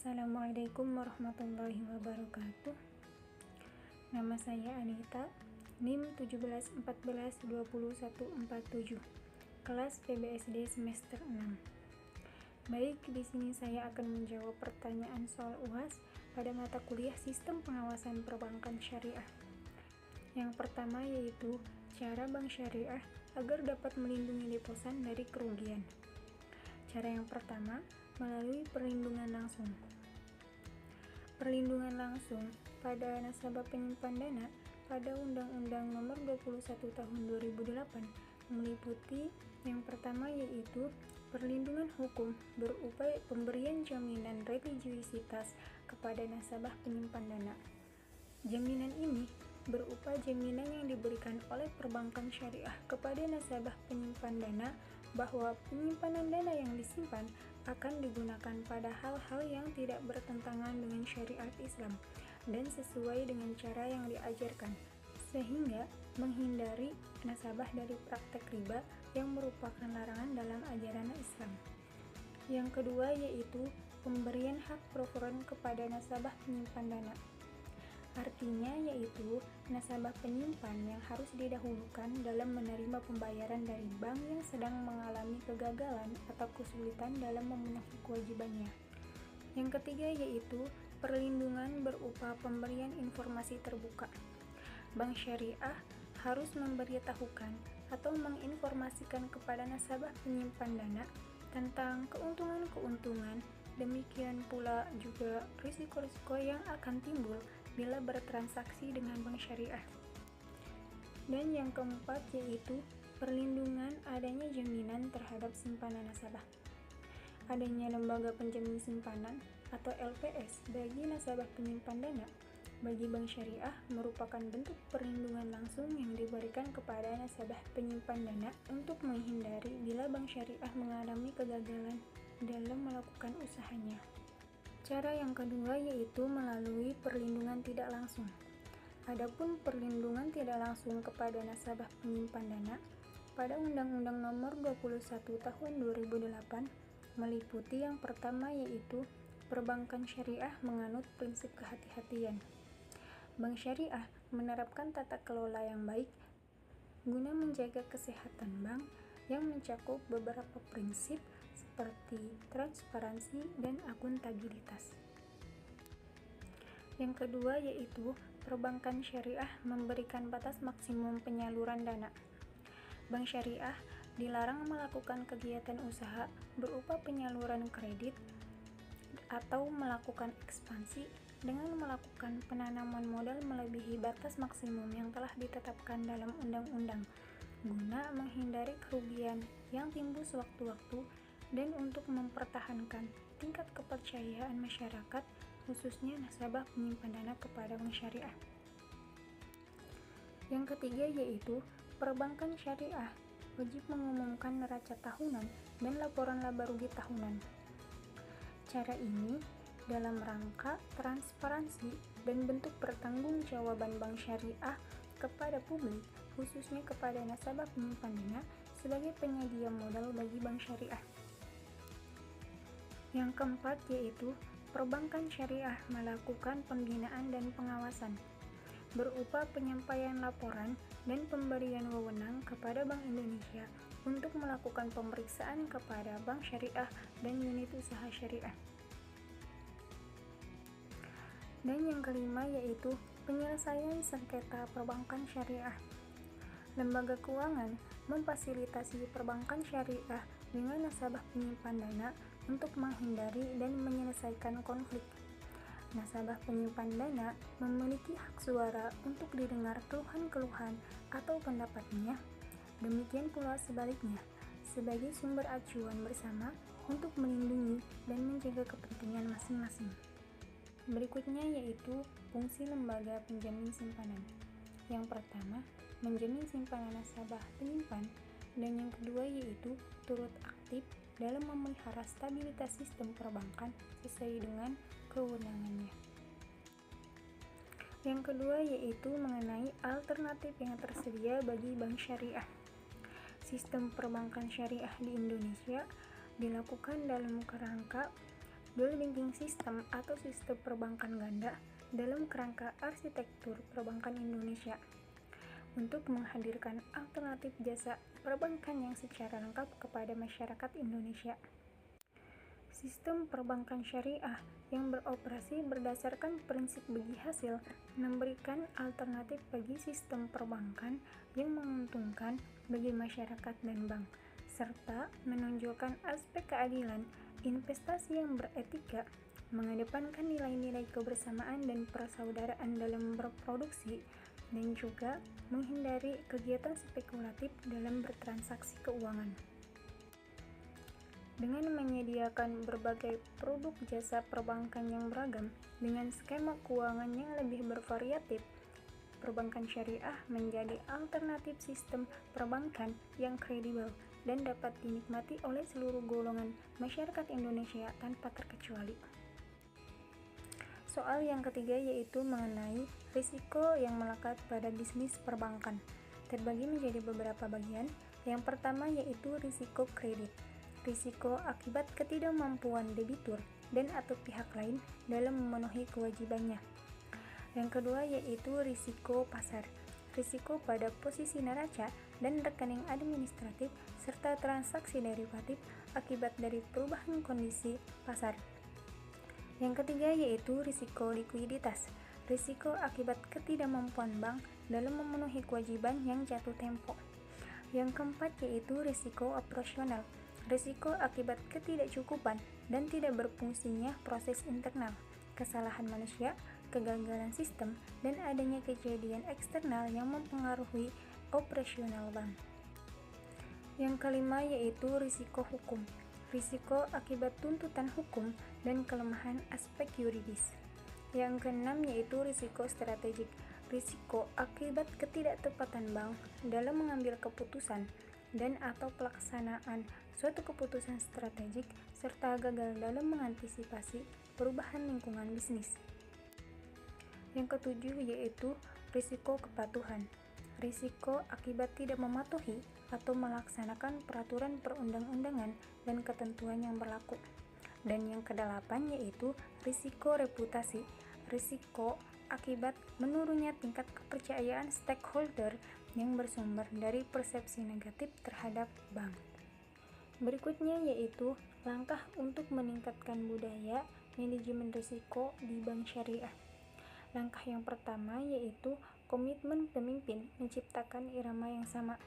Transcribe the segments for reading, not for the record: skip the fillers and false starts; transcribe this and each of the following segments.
Assalamualaikum warahmatullahi wabarakatuh. Nama saya Anita, NIM 17142147, kelas PBSD semester 6. Baik, di sini saya akan menjawab pertanyaan soal UAS pada mata kuliah Sistem Pengawasan Perbankan Syariah. Yang pertama yaitu cara bank syariah agar dapat melindungi deposan dari kerugian. Cara yang pertama, melalui perlindungan langsung. Perlindungan langsung pada nasabah penyimpan dana pada Undang-Undang Nomor 21 Tahun 2008 meliputi yang pertama yaitu perlindungan hukum berupa pemberian jaminan religiusitas kepada nasabah penyimpan dana. Jaminan ini berupa jaminan yang diberikan oleh perbankan syariah kepada nasabah penyimpan dana bahwa penyimpanan dana yang disimpan akan digunakan pada hal-hal yang tidak bertentangan dengan syariat Islam dan sesuai dengan cara yang diajarkan, sehingga menghindari nasabah dari praktek riba yang merupakan larangan dalam ajaran Islam. Yang kedua yaitu pemberian hak preferensi kepada nasabah penyimpan dana. Artinya yaitu nasabah penyimpan yang harus didahulukan dalam menerima pembayaran dari bank yang sedang mengalami kegagalan atau kesulitan dalam memenuhi kewajibannya. Yang ketiga yaitu perlindungan berupa pemberian informasi terbuka. Bank syariah harus memberitahukan atau menginformasikan kepada nasabah penyimpan dana tentang keuntungan-keuntungan, demikian pula juga risiko-risiko yang akan timbul bila bertransaksi dengan bank syariah. Dan yang keempat yaitu perlindungan adanya jaminan terhadap simpanan nasabah. Adanya lembaga penjamin simpanan atau LPS bagi nasabah penyimpan dana bagi bank syariah merupakan bentuk perlindungan langsung yang diberikan kepada nasabah penyimpan dana untuk menghindari bila bank syariah mengalami kegagalan dalam melakukan usahanya. Cara yang kedua yaitu melalui perlindungan tidak langsung. Adapun perlindungan tidak langsung kepada nasabah penyimpan dana pada Undang-Undang Nomor 21 Tahun 2008 meliputi yang pertama yaitu perbankan syariah menganut prinsip kehati-hatian. Bank syariah menerapkan tata kelola yang baik guna menjaga kesehatan bank yang mencakup beberapa prinsip seperti transparansi dan akuntabilitas. Yang kedua yaitu perbankan syariah memberikan batas maksimum penyaluran dana. Bank syariah dilarang melakukan kegiatan usaha berupa penyaluran kredit atau melakukan ekspansi dengan melakukan penanaman modal melebihi batas maksimum yang telah ditetapkan dalam undang-undang guna menghindari kerugian yang timbul sewaktu-waktu dan untuk mempertahankan tingkat kepercayaan masyarakat khususnya nasabah penyimpan dana kepada bank syariah. Yang ketiga yaitu perbankan syariah wajib mengumumkan neraca tahunan dan laporan laba rugi tahunan. Cara ini dalam rangka transparansi dan bentuk pertanggungjawaban bank syariah kepada publik khususnya kepada nasabah penyimpan dana sebagai penyedia modal bagi bank syariah. Yang keempat yaitu perbankan syariah melakukan pembinaan dan pengawasan berupa penyampaian laporan dan pemberian wewenang kepada Bank Indonesia untuk melakukan pemeriksaan kepada bank syariah dan unit usaha syariah. Dan yang kelima yaitu penyelesaian sengketa perbankan syariah. Lembaga keuangan memfasilitasi perbankan syariah dengan nasabah penyimpan dana untuk menghindari dan menyelesaikan konflik. Nasabah penyimpan dana memiliki hak suara untuk didengar keluhan-keluhan atau pendapatnya. Demikian pula sebaliknya, sebagai sumber acuan bersama untuk melindungi dan menjaga kepentingan masing-masing. Berikutnya yaitu fungsi lembaga penjamin simpanan. Yang pertama, menjamin simpanan nasabah penyimpan, dan yang kedua yaitu turut aktif dalam memelihara stabilitas sistem perbankan sesuai dengan kewenangannya. Yang kedua yaitu mengenai alternatif yang tersedia bagi bank syariah. Sistem perbankan syariah di Indonesia dilakukan dalam kerangka dual banking system atau sistem perbankan ganda dalam kerangka arsitektur perbankan Indonesia untuk menghadirkan alternatif jasa perbankan yang secara lengkap kepada masyarakat Indonesia. Sistem perbankan syariah yang beroperasi berdasarkan prinsip bagi hasil memberikan alternatif bagi sistem perbankan yang menguntungkan bagi masyarakat dan bank, serta menonjolkan aspek keadilan, investasi yang beretika, mengedepankan nilai-nilai kebersamaan dan persaudaraan dalam berproduksi, dan juga menghindari kegiatan spekulatif dalam bertransaksi keuangan. Dengan menyediakan berbagai produk jasa perbankan yang beragam dengan skema keuangan yang lebih bervariatif, perbankan syariah menjadi alternatif sistem perbankan yang kredibel dan dapat dinikmati oleh seluruh golongan masyarakat Indonesia tanpa terkecuali. Soal yang ketiga yaitu mengenai risiko yang melekat pada bisnis perbankan. Terbagi menjadi beberapa bagian. Yang pertama yaitu risiko kredit. Risiko akibat ketidakmampuan debitur dan atau pihak lain dalam memenuhi kewajibannya. Yang kedua yaitu risiko pasar. Risiko pada posisi neraca dan rekening administratif serta transaksi derivatif akibat dari perubahan kondisi pasar. Yang ketiga yaitu risiko likuiditas. Risiko akibat ketidakmampuan bank dalam memenuhi kewajiban yang jatuh tempo. Yang keempat yaitu risiko operasional. Risiko akibat ketidakcukupan dan tidak berfungsinya proses internal, kesalahan manusia, kegagalan sistem, dan adanya kejadian eksternal yang mempengaruhi operasional bank. Yang kelima yaitu risiko hukum. Risiko akibat tuntutan hukum dan kelemahan aspek yuridis. Yang keenam yaitu risiko strategik. Risiko akibat ketidaktepatan bank dalam mengambil keputusan dan atau pelaksanaan suatu keputusan strategik serta gagal dalam mengantisipasi perubahan lingkungan bisnis. Yang ketujuh yaitu risiko kepatuhan. Risiko akibat tidak mematuhi atau melaksanakan peraturan perundang-undangan dan ketentuan yang berlaku. Dan yang kedelapan yaitu risiko reputasi. Risiko akibat menurunnya tingkat kepercayaan stakeholder yang bersumber dari persepsi negatif terhadap bank. Berikutnya yaitu langkah untuk meningkatkan budaya manajemen risiko di bank syariah. Langkah yang pertama yaitu komitmen pemimpin menciptakan irama yang sama.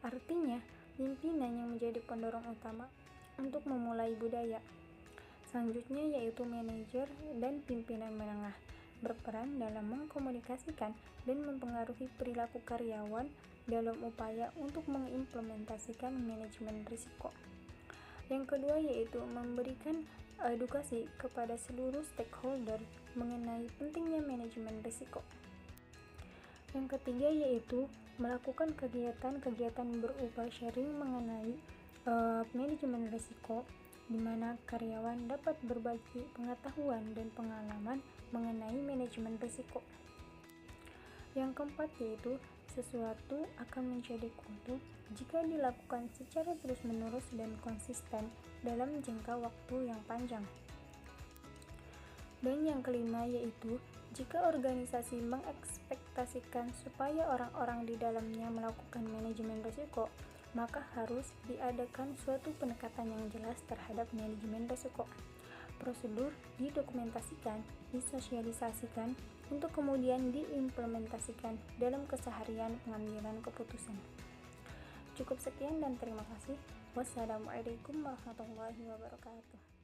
Artinya, pimpinan yang menjadi pendorong utama untuk memulai budaya. Selanjutnya yaitu manajer dan pimpinan menengah berperan dalam mengkomunikasikan dan mempengaruhi perilaku karyawan dalam upaya untuk mengimplementasikan manajemen risiko. Yang kedua yaitu memberikan edukasi kepada seluruh stakeholder mengenai pentingnya manajemen risiko. Yang ketiga yaitu melakukan kegiatan-kegiatan berupa sharing mengenai manajemen risiko, di mana karyawan dapat berbagi pengetahuan dan pengalaman mengenai manajemen risiko. Yang keempat yaitu sesuatu akan menjadi kultur jika dilakukan secara terus-menerus dan konsisten dalam jangka waktu yang panjang. Dan yang kelima yaitu jika organisasi mengekspektasikan supaya orang-orang di dalamnya melakukan manajemen risiko, maka harus diadakan suatu pendekatan yang jelas terhadap manajemen risiko. Prosedur didokumentasikan, disosialisasikan, untuk kemudian diimplementasikan dalam keseharian pengambilan keputusan. Cukup sekian dan terima kasih. Wassalamualaikum warahmatullahi wabarakatuh.